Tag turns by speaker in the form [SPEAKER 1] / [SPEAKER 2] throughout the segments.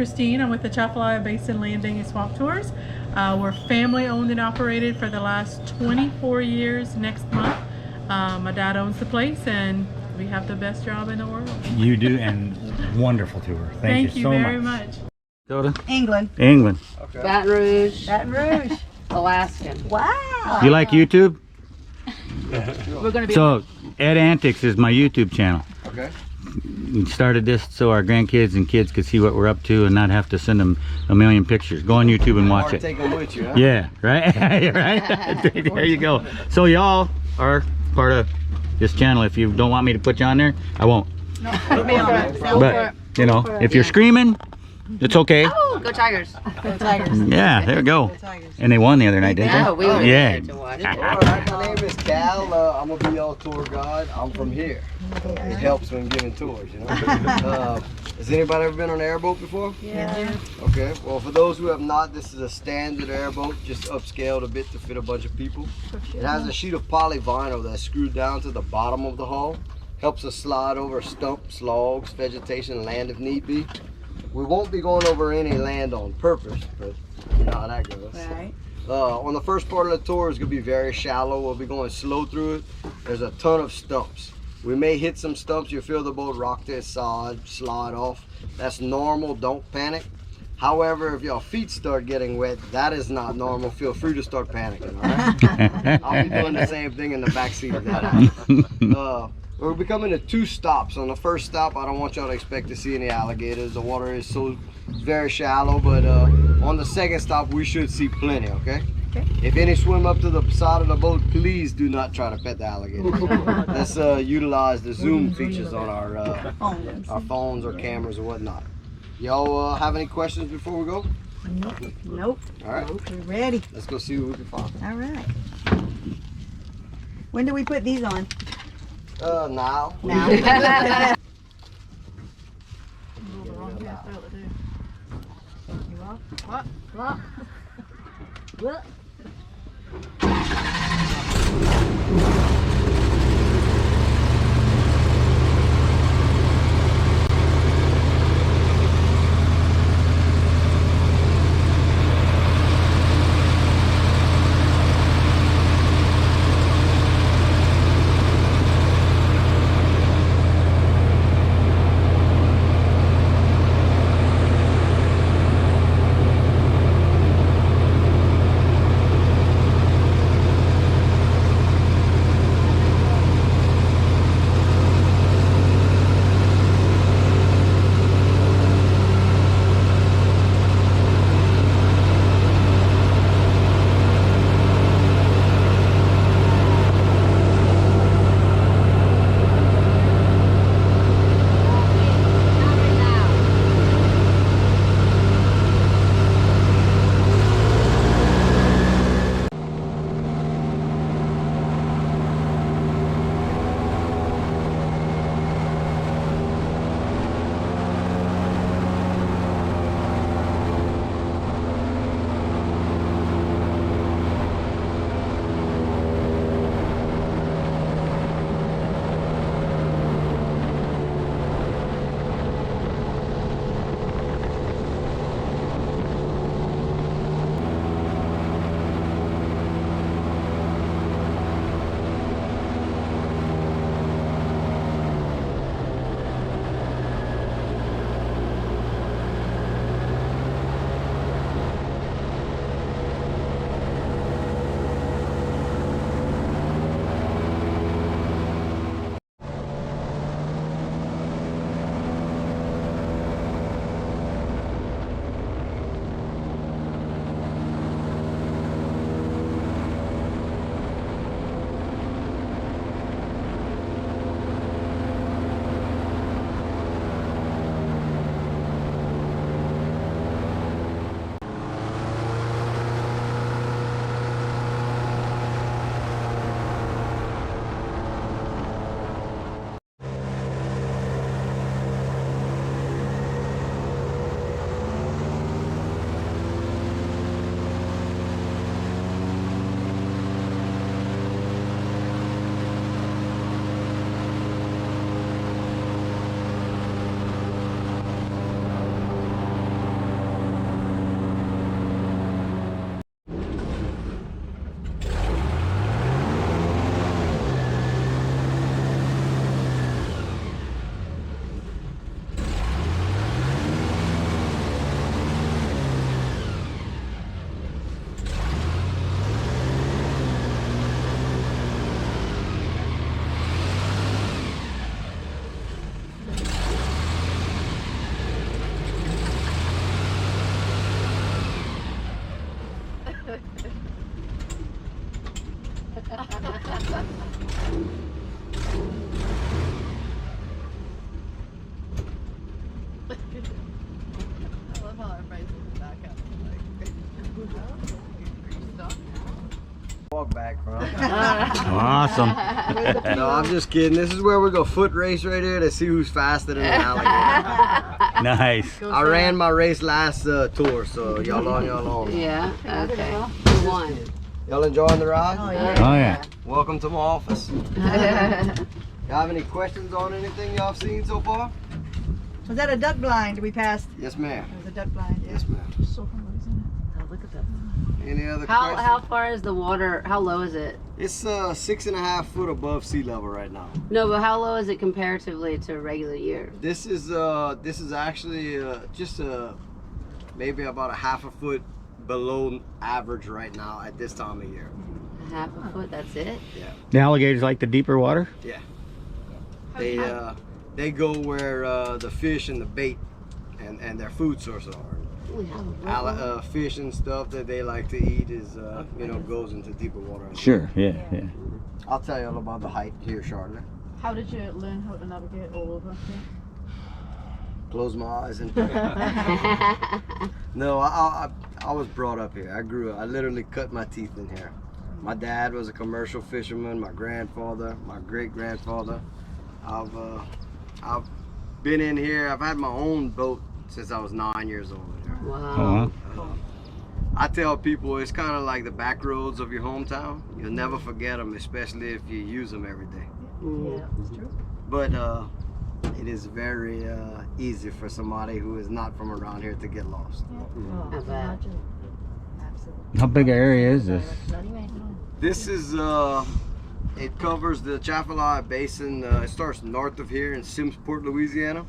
[SPEAKER 1] Christine. I'm with the Chapalaya Basin Landing and Swamp Tours. We're family owned and operated for the last 24 years next month. My dad owns the place and we have the best job in the world.
[SPEAKER 2] You do, and wonderful tour. Thank you so
[SPEAKER 1] very much.
[SPEAKER 2] Go to
[SPEAKER 3] England.
[SPEAKER 2] England.
[SPEAKER 4] Okay. Baton Rouge.
[SPEAKER 3] Baton Rouge.
[SPEAKER 4] Alaskan.
[SPEAKER 3] Wow.
[SPEAKER 2] You like YouTube?
[SPEAKER 4] We're gonna be
[SPEAKER 2] So Ed Antics is my YouTube channel.
[SPEAKER 5] Okay.
[SPEAKER 2] We started this so our grandkids and kids could see what we're up to and not have to send them a million pictures. Go on YouTube and watch
[SPEAKER 5] Or
[SPEAKER 2] it.
[SPEAKER 5] take them with you, huh?
[SPEAKER 2] Yeah, right? Right? There you go. So y'all are part of this channel. If you don't want me to put you on there, I won't.
[SPEAKER 3] No, put me on it.
[SPEAKER 2] But, you know, if you're screaming, it's okay.
[SPEAKER 4] Oh, go Tigers.
[SPEAKER 3] Go Tigers.
[SPEAKER 2] Yeah, there we go.
[SPEAKER 3] Go Tigers.
[SPEAKER 2] And they won the other night, didn't
[SPEAKER 4] Yeah,
[SPEAKER 2] they?
[SPEAKER 4] we were
[SPEAKER 2] Yeah.
[SPEAKER 4] there to watch.
[SPEAKER 5] All right, my name is Cal. I'm gonna be your tour guide. I'm from here. It helps when giving tours, you know. Has anybody ever been on an airboat before?
[SPEAKER 3] Yeah.
[SPEAKER 5] Okay. Well, for those who have not, this is a standard airboat, just upscaled a bit to fit a bunch of people. It has a sheet of polyvinyl that's screwed down to the bottom of the hull. Helps us slide over stumps, logs, vegetation, land if need be. We won't be going over any land on purpose, but you know how that goes.
[SPEAKER 3] Right.
[SPEAKER 5] On the first part of the tour, it's going to be very shallow. We'll be going slow through it. There's a ton of stumps. We may hit some stumps. You'll feel the boat rock to its side, slide off. That's normal. Don't panic. However, if your feet start getting wet, that is not normal. Feel free to start panicking, all right? I'll be doing the same thing in the back seat of that. We'll be coming to 2 stops. On the first stop, I don't want y'all to expect to see any alligators. The water is so very shallow, but on the second stop, we should see plenty, okay?
[SPEAKER 3] Okay.
[SPEAKER 5] If any swim up to the side of the boat, please do not try to pet the alligators. Let's utilize the zoom features on our phones or cameras or whatnot. Y'all have any questions before we go?
[SPEAKER 3] Nope.
[SPEAKER 5] All right.
[SPEAKER 3] We're ready.
[SPEAKER 5] Let's go see what we can find.
[SPEAKER 3] All right. When do we put these on?
[SPEAKER 5] Now.
[SPEAKER 3] Now.
[SPEAKER 5] Walk back, bro.
[SPEAKER 2] Awesome.
[SPEAKER 5] No, I'm just kidding. This is where we go foot race right here to see who's faster than an alligator.
[SPEAKER 2] Nice.
[SPEAKER 5] I ran my race last tour, so y'all on.
[SPEAKER 4] Yeah, okay. Who won?
[SPEAKER 5] Y'all enjoying the ride?
[SPEAKER 3] Oh, yeah.
[SPEAKER 2] Oh yeah.
[SPEAKER 5] Welcome to my office. Y'all have any questions on anything y'all have seen so far?
[SPEAKER 3] Was that a duck blind we passed?
[SPEAKER 5] Yes, ma'am.
[SPEAKER 3] It was a duck blind, yeah.
[SPEAKER 5] Yes, ma'am.
[SPEAKER 4] Oh, look at that.
[SPEAKER 5] Any other
[SPEAKER 4] How
[SPEAKER 5] questions?
[SPEAKER 4] far is the water? How low is it?
[SPEAKER 5] It's 6.5 foot above sea level right now.
[SPEAKER 4] No, but how low is it comparatively to a regular year?
[SPEAKER 5] This is actually just maybe about a half a foot below average right now at this time of year.
[SPEAKER 4] Half a foot, that's it?
[SPEAKER 5] Yeah.
[SPEAKER 2] The alligators like the deeper water?
[SPEAKER 5] Yeah. They go where the fish and the bait and their food source are. Fish and stuff that they like to eat is goes into deeper water.
[SPEAKER 2] Sure. Yeah. Yeah.
[SPEAKER 5] I'll tell you all about the height here shortly.
[SPEAKER 1] How did you learn how to navigate all over here?
[SPEAKER 5] Close my eyes and no, I was brought up here. I literally cut my teeth in here. My dad was a commercial fisherman. My grandfather, my great grandfather. I've been in here. I've had my own boat since I was 9 years old.
[SPEAKER 4] Wow.
[SPEAKER 5] I tell people it's kind of like the back roads of your hometown. You'll never forget them, especially if you use them every day.
[SPEAKER 3] Yeah, that's true.
[SPEAKER 5] But it is very easy for somebody who is not from around here to get lost.
[SPEAKER 3] Oh,
[SPEAKER 4] I bet.
[SPEAKER 3] absolutely.
[SPEAKER 2] How big an area is this?
[SPEAKER 5] This is it covers the Atchafalaya Basin. It starts north of here in Simmsport, Louisiana.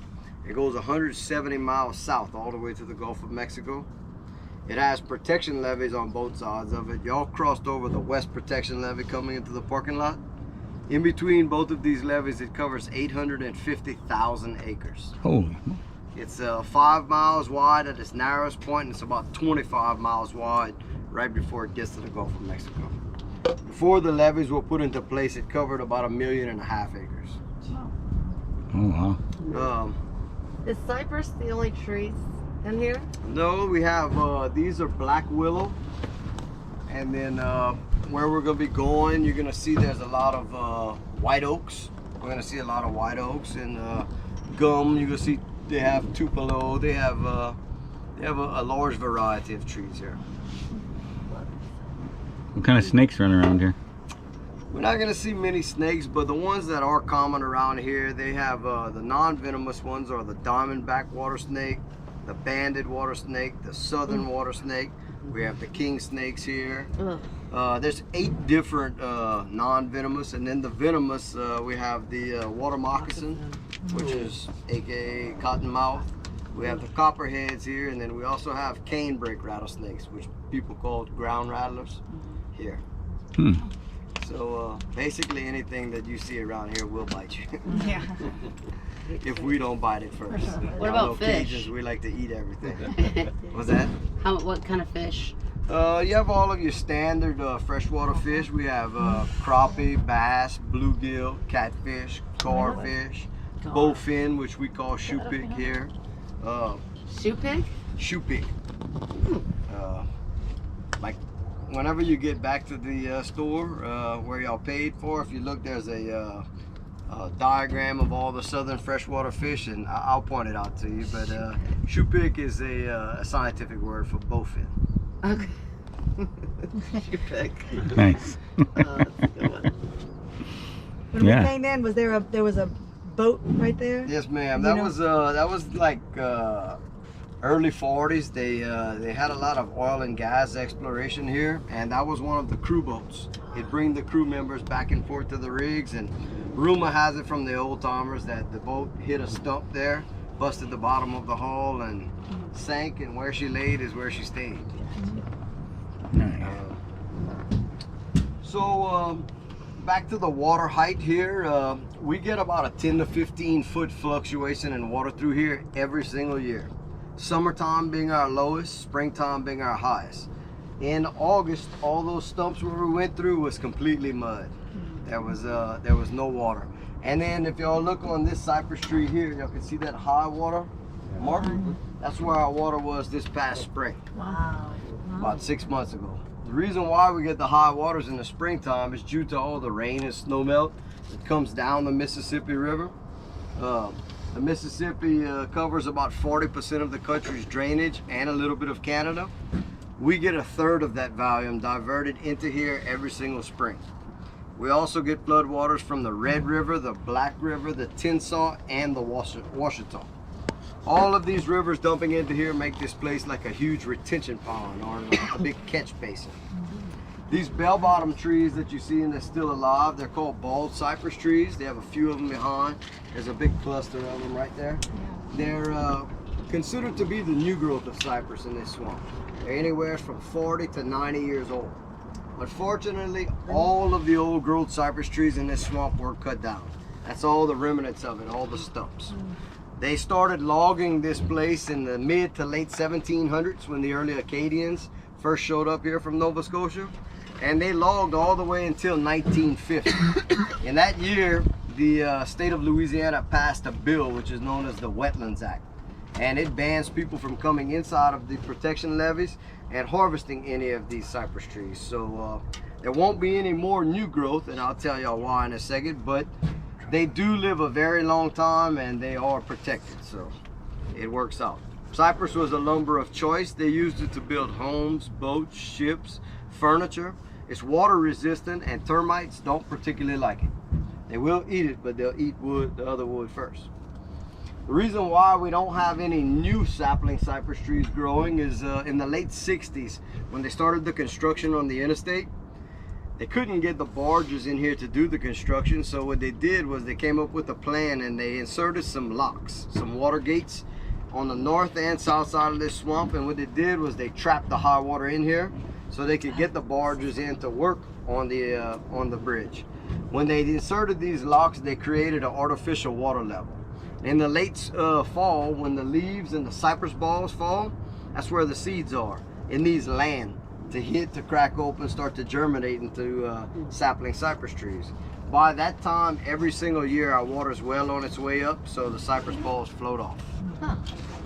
[SPEAKER 5] It goes 170 miles south all the way to the Gulf of Mexico. It has protection levees on both sides of it. Y'all crossed over the west protection levee coming into the parking lot. In between both of these levees, it covers 850,000 acres.
[SPEAKER 2] Holy.
[SPEAKER 5] It's 5 miles wide at its narrowest point, and it's about 25 miles wide right before it gets to the Gulf of Mexico. Before the levees were put into place, it covered about 1.5 million acres.
[SPEAKER 2] Oh wow.
[SPEAKER 6] Is cypress the only trees in here?
[SPEAKER 5] No, we have these are black willow, and then where we're gonna be going, you're gonna see there's a lot of white oaks. We're gonna see a lot of white oaks and gum. You're gonna see they have tupelo. They have a large variety of trees here.
[SPEAKER 2] What kind of snakes run around here?
[SPEAKER 5] We're not gonna see many snakes, but the ones that are common around here, they have the non-venomous ones are the diamondback water snake, the banded water snake, the southern water snake. We have the king snakes here. There's 8 different non-venomous, and then the venomous, we have the water moccasin, which is aka cottonmouth. We have the copperheads here, and then we also have canebrake rattlesnakes, which people call ground rattlers here. So basically anything that you see around here will bite you.
[SPEAKER 3] Yeah.
[SPEAKER 5] If we don't bite it first.
[SPEAKER 4] What
[SPEAKER 5] Y'all
[SPEAKER 4] about
[SPEAKER 5] know
[SPEAKER 4] fish?
[SPEAKER 5] Cajuns, we like to eat everything. What's that?
[SPEAKER 4] What kind of fish?
[SPEAKER 5] You have all of your standard freshwater fish. We have crappie, bass, bluegill, catfish, garfish, bowfin, which we call shoe pig here.
[SPEAKER 4] Shoe pig?
[SPEAKER 5] Shoe pig. Like whenever you get back to the store where y'all paid for, if you look, there's a diagram of all the southern freshwater fish, and I'll point it out to you. But shoe pig is a scientific word for bowfin.
[SPEAKER 4] Okay.
[SPEAKER 6] You pick.
[SPEAKER 2] Nice.
[SPEAKER 6] That's a good one.
[SPEAKER 3] When
[SPEAKER 2] Yeah.
[SPEAKER 3] we came in, there was a boat right there?
[SPEAKER 5] Yes, ma'am.
[SPEAKER 3] You
[SPEAKER 5] That was like early 40s. They had a lot of oil and gas exploration here, and that was one of the crew boats. It bring the crew members back and forth to the rigs, and rumor has it from the old timers that the boat hit a stump there, busted the bottom of the hull, and sank, and where she laid is where she stayed.
[SPEAKER 2] Nice.
[SPEAKER 5] So back to the water height here, we get about a 10 to 15 foot fluctuation in water through here every single year. Summertime being our lowest, springtime being our highest. In August, all those stumps where we went through was completely mud. There was no water. And then if y'all look on this cypress tree here, y'all can see that high water mark. That's where our water was this past spring,
[SPEAKER 3] Wow.
[SPEAKER 5] about 6 months ago. The reason why we get the high waters in the springtime is due to all the rain and snow melt that comes down the Mississippi River. The Mississippi covers about 40% of the country's drainage and a little bit of Canada. We get a third of that volume diverted into here every single spring. We also get floodwaters from the Red River, the Black River, the Tinsaw, and the Washita. All of these rivers dumping into here make this place like a huge retention pond or a big catch basin. These bell-bottom trees that you see and they're still alive, they're called bald cypress trees. They have a few of them behind. There's a big cluster of them right there. They're considered to be the new growth of cypress in this swamp. They're anywhere from 40 to 90 years old. But fortunately, all of the old growth cypress trees in this swamp were cut down. That's all the remnants of it, all the stumps. They started logging this place in the mid to late 1700s when the early Acadians first showed up here from Nova Scotia. And they logged all the way until 1950. In that year, the state of Louisiana passed a bill which is known as the Wetlands Act. And it bans people from coming inside of the protection levees and harvesting any of these cypress trees. So there won't be any more new growth, and I'll tell y'all why in a second, but they do live a very long time and they are protected, so it works out. Cypress was a lumber of choice. They used it to build homes, boats, ships, furniture. It's water resistant and termites don't particularly like it. They will eat it, but they'll eat wood, the other wood first. The reason why we don't have any new sapling cypress trees growing is in the late 60s, when they started the construction on the interstate, they couldn't get the barges in here to do the construction. So what they did was they came up with a plan and they inserted some locks, some water gates on the north and south side of this swamp. And what they did was they trapped the high water in here so they could get the barges in to work on the bridge. When they inserted these locks, they created an artificial water level. In the late fall, when the leaves and the cypress balls fall, that's where the seeds are, in these land to hit, to crack open, start to germinate into sapling cypress trees. By that time, every single year, our water's well on its way up, so the cypress balls float off.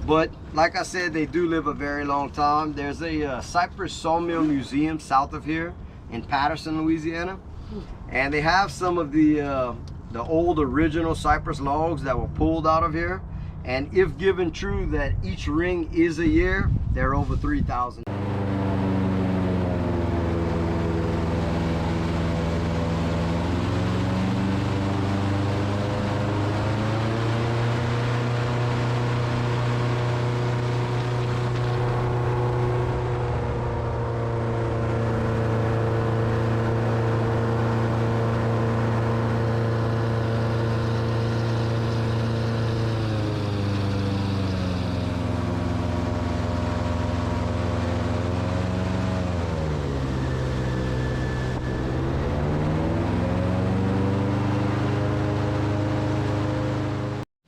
[SPEAKER 5] But like I said, they do live a very long time. There's a cypress sawmill museum south of here in Patterson, Louisiana, and they have some of the old original cypress logs that were pulled out of here. And if given true that each ring is a year, they're over 3,000.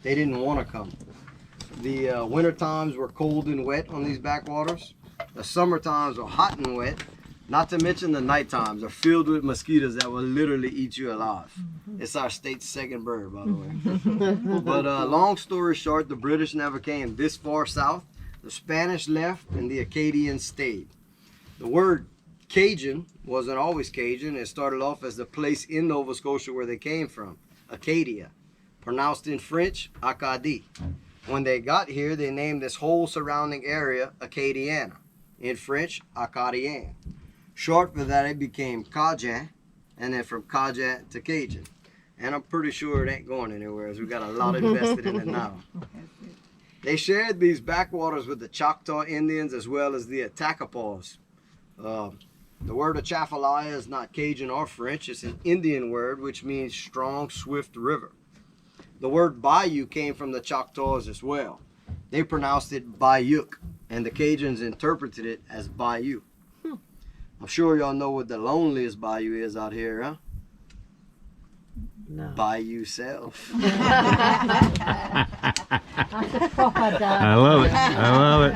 [SPEAKER 5] They didn't want to come. The winter times were cold and wet on these backwaters. The summer times were hot and wet. Not to mention the night times are filled with mosquitoes that will literally eat you alive. It's our state's second bird, by the way. But long story short, the British never came this far south. The Spanish left and the Acadians stayed. The word Cajun wasn't always Cajun. It started off as the place in Nova Scotia where they came from, Acadia. Pronounced in French, Acadie. When they got here, they named this whole surrounding area Acadiana. In French, Acadien. Short for that, it became Cajun, and then from Cajun to Cajun. And I'm pretty sure it ain't going anywhere, as we got a lot invested in it now. They shared these backwaters with the Choctaw Indians as well as the Attakapaws. The word Atchafalaya is not Cajun or French. It's an Indian word which means strong, swift river. The word bayou came from the Choctaws as well. They pronounced it Bayuk, and the Cajuns interpreted it as bayou. I'm sure y'all know what the loneliest bayou is out here, huh?
[SPEAKER 3] No.
[SPEAKER 5] Bayou self.
[SPEAKER 2] I love it. I love it.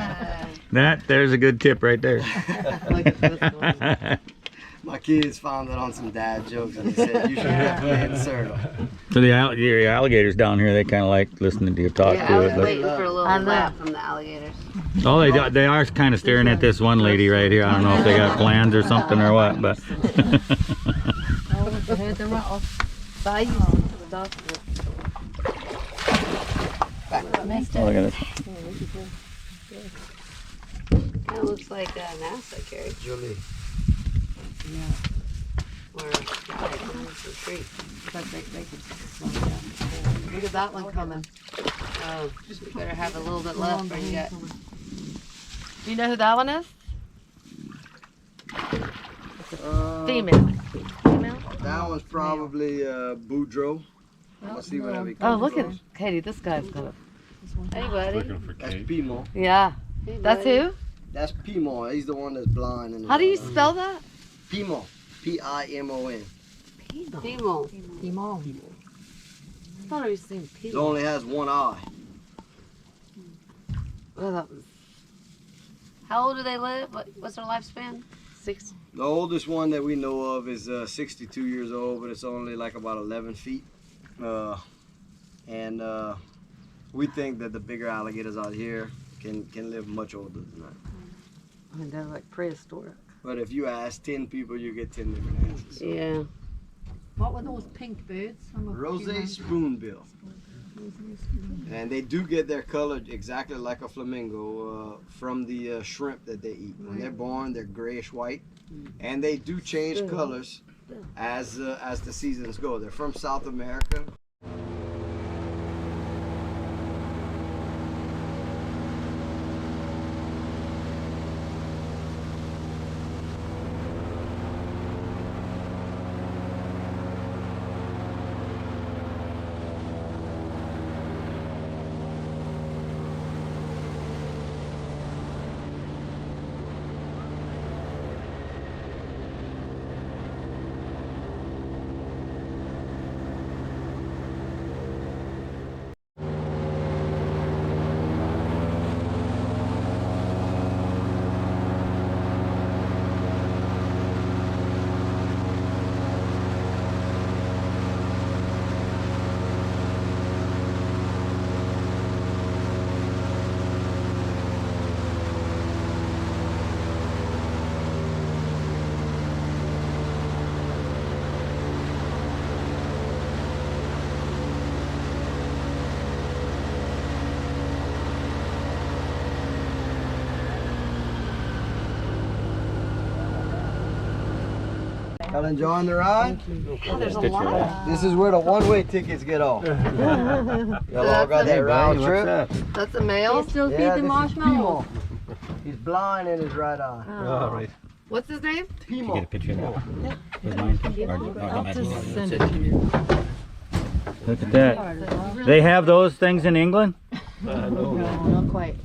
[SPEAKER 2] There's a good tip right there.
[SPEAKER 6] Look at this one.
[SPEAKER 5] My kids found it on some dad jokes and they said you should definitely insert them.
[SPEAKER 2] So your alligators down here, they kind of like listening to you talk
[SPEAKER 4] Yeah, I
[SPEAKER 2] to
[SPEAKER 4] was
[SPEAKER 2] it. But,
[SPEAKER 4] waiting for a little
[SPEAKER 3] I know.
[SPEAKER 4] laugh from the alligators.
[SPEAKER 2] oh, they are kind of staring at this one lady right here. I don't know if they got plans or something or what, but.
[SPEAKER 3] I heard the rattle.
[SPEAKER 6] But I used some stuff.
[SPEAKER 2] Oh, look at this.
[SPEAKER 4] Kind of looks like a NASA carry.
[SPEAKER 5] Julie.
[SPEAKER 4] Or like some treat.
[SPEAKER 3] But they could slow it down.
[SPEAKER 6] Look at that one coming.
[SPEAKER 4] Oh, you better have a little bit left or you got.
[SPEAKER 6] Do you know who that one is?
[SPEAKER 5] Uh,
[SPEAKER 6] Female. Female?
[SPEAKER 5] That one's probably Boudreaux. Let's see whatever he
[SPEAKER 6] Oh,
[SPEAKER 5] comes
[SPEAKER 6] look at
[SPEAKER 5] across.
[SPEAKER 6] Katie. This guy's got it.
[SPEAKER 4] Hey, buddy.
[SPEAKER 5] That's Pimo.
[SPEAKER 6] Yeah.
[SPEAKER 4] Hey,
[SPEAKER 6] That's
[SPEAKER 4] buddy.
[SPEAKER 6] who?
[SPEAKER 5] That's Pimo. He's the one that's blind. And
[SPEAKER 6] How do you spell that?
[SPEAKER 5] Pimo. P-I-M-O-n.
[SPEAKER 4] Timo.
[SPEAKER 6] I thought I was saying
[SPEAKER 5] He
[SPEAKER 6] P.
[SPEAKER 5] only has one eye.
[SPEAKER 6] Oh, that was
[SPEAKER 4] How old do they live? What's their lifespan?
[SPEAKER 6] 6.
[SPEAKER 5] The oldest one that we know of is 62 years old, but it's only like about 11 feet. And we think that the bigger alligators out here can live much older than that.
[SPEAKER 6] I mean, they're like prehistoric.
[SPEAKER 5] But if you ask 10 people, you get 10 different answers. So.
[SPEAKER 4] Yeah.
[SPEAKER 3] What were those pink birds?
[SPEAKER 5] Rose spoonbill. And they do get their color exactly like a flamingo from the shrimp that they eat. When they're born, they're grayish white, and they do change colors as the seasons go. They're from South America. Y'all enjoying the ride?
[SPEAKER 6] Oh, there's a lot.
[SPEAKER 5] This is where the one-way tickets get off. Y'all all got that round trip?
[SPEAKER 6] That's a male.
[SPEAKER 3] Still
[SPEAKER 5] Yeah,
[SPEAKER 3] feed the
[SPEAKER 5] this is
[SPEAKER 3] marshmallows.
[SPEAKER 5] Pimo. He's blind in his right eye.
[SPEAKER 2] All right.
[SPEAKER 6] What's his name?
[SPEAKER 5] Pimo.
[SPEAKER 2] Picture of that. With mine?
[SPEAKER 3] I'll just send it to you.
[SPEAKER 2] Look at that. They have those things in England?
[SPEAKER 3] No, not quite.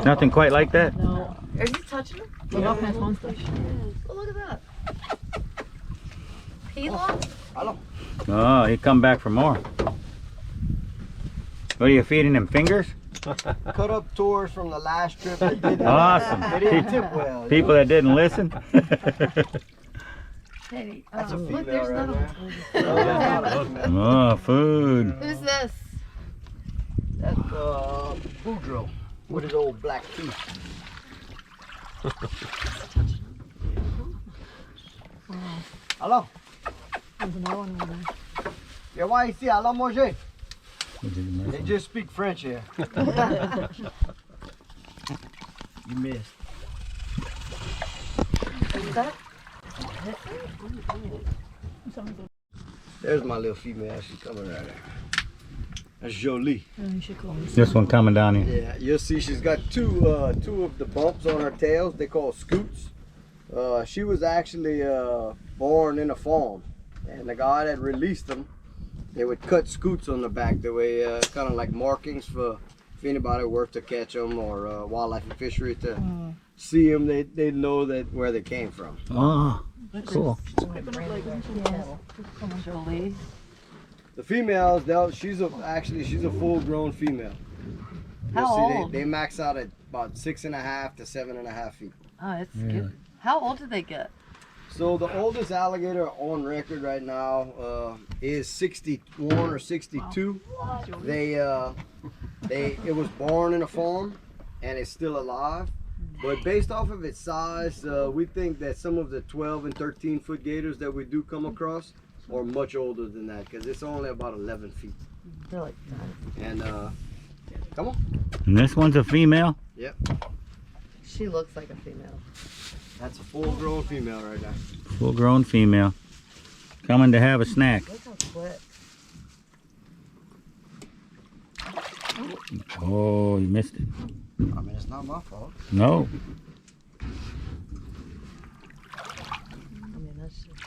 [SPEAKER 2] Nothing quite like that?
[SPEAKER 3] No.
[SPEAKER 6] Are you touching him?
[SPEAKER 3] Look up past monster.
[SPEAKER 6] Oh, look at that. Pila?
[SPEAKER 5] Hello.
[SPEAKER 2] Oh, he come back for more. What are you feeding him, fingers?
[SPEAKER 5] Cut up tours from the last trip. They didn't,
[SPEAKER 2] Awesome.
[SPEAKER 5] They didn't tip well.
[SPEAKER 2] People that didn't listen.
[SPEAKER 3] Teddy,
[SPEAKER 5] That's a
[SPEAKER 6] Look,
[SPEAKER 5] female
[SPEAKER 6] there's
[SPEAKER 5] right
[SPEAKER 6] another
[SPEAKER 5] there.
[SPEAKER 2] Oh, food.
[SPEAKER 6] Who's this?
[SPEAKER 5] That's Boudreaux with his old black teeth. Hello.
[SPEAKER 3] there's another one over there.
[SPEAKER 5] Yeah, why you see? Hello, manger. They just speak French here. You missed.
[SPEAKER 6] Is that?
[SPEAKER 5] There's my little female. She's coming right there. That's Jolie.
[SPEAKER 3] You should call me.
[SPEAKER 2] This one coming down here.
[SPEAKER 5] Yeah, you'll see she's got two of the bumps on her tails. They call scoots. She was actually born in a farm, and the guy that released them, they would cut scoots on the back. That way, kind of like markings for if anybody were to catch them or wildlife and fishery to see them, they know that where they came from.
[SPEAKER 2] Oh, cool.
[SPEAKER 6] Jolie.
[SPEAKER 5] The females, she's a full-grown female. You'll
[SPEAKER 6] How
[SPEAKER 5] see
[SPEAKER 6] old?
[SPEAKER 5] they max out at about 6.5 to 7.5 feet.
[SPEAKER 4] Oh, it's
[SPEAKER 2] Yeah.
[SPEAKER 4] good. How old did they get?
[SPEAKER 5] So the oldest alligator on record right now is 61 or 62. It was born in a farm and it's still alive. But based off of its size, we think that some of the 12 and 13 foot gators that we do come across are much older than that because it's only about 11 feet.
[SPEAKER 4] Really?
[SPEAKER 5] And come on.
[SPEAKER 2] And this one's a female?
[SPEAKER 5] Yep.
[SPEAKER 6] She looks like a female.
[SPEAKER 5] That's a full grown female right now.
[SPEAKER 2] Full grown female. Coming to have a snack.
[SPEAKER 6] Look how quick.
[SPEAKER 2] Oh, you missed it.
[SPEAKER 5] I mean, it's not my fault.
[SPEAKER 2] No.
[SPEAKER 6] I mean, that's just...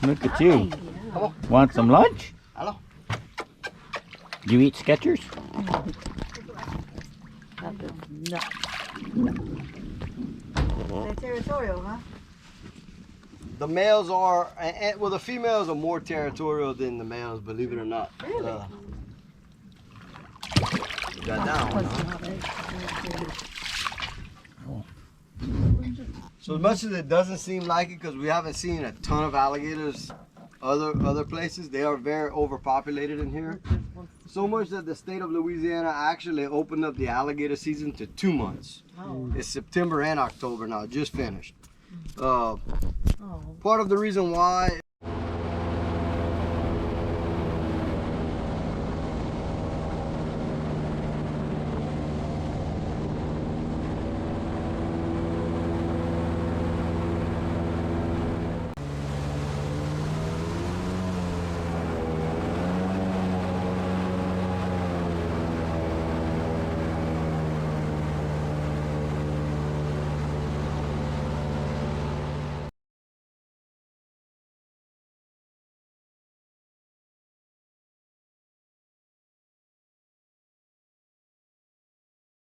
[SPEAKER 2] Look at you. Want some lunch?
[SPEAKER 5] Hello.
[SPEAKER 2] Do you eat Skechers?
[SPEAKER 3] They're territorial, huh?
[SPEAKER 5] The males are, well, the females are more territorial than the males, believe it or not.
[SPEAKER 6] Really?
[SPEAKER 5] Got that one, huh? So as much as it doesn't seem like it, because we haven't seen a ton of alligators other places, they are very overpopulated in here. So much that the state of Louisiana actually opened up the alligator season to 2 months.
[SPEAKER 6] Oh.
[SPEAKER 5] It's September and October now, just finished.
[SPEAKER 6] Oh.
[SPEAKER 5] Part of the reason why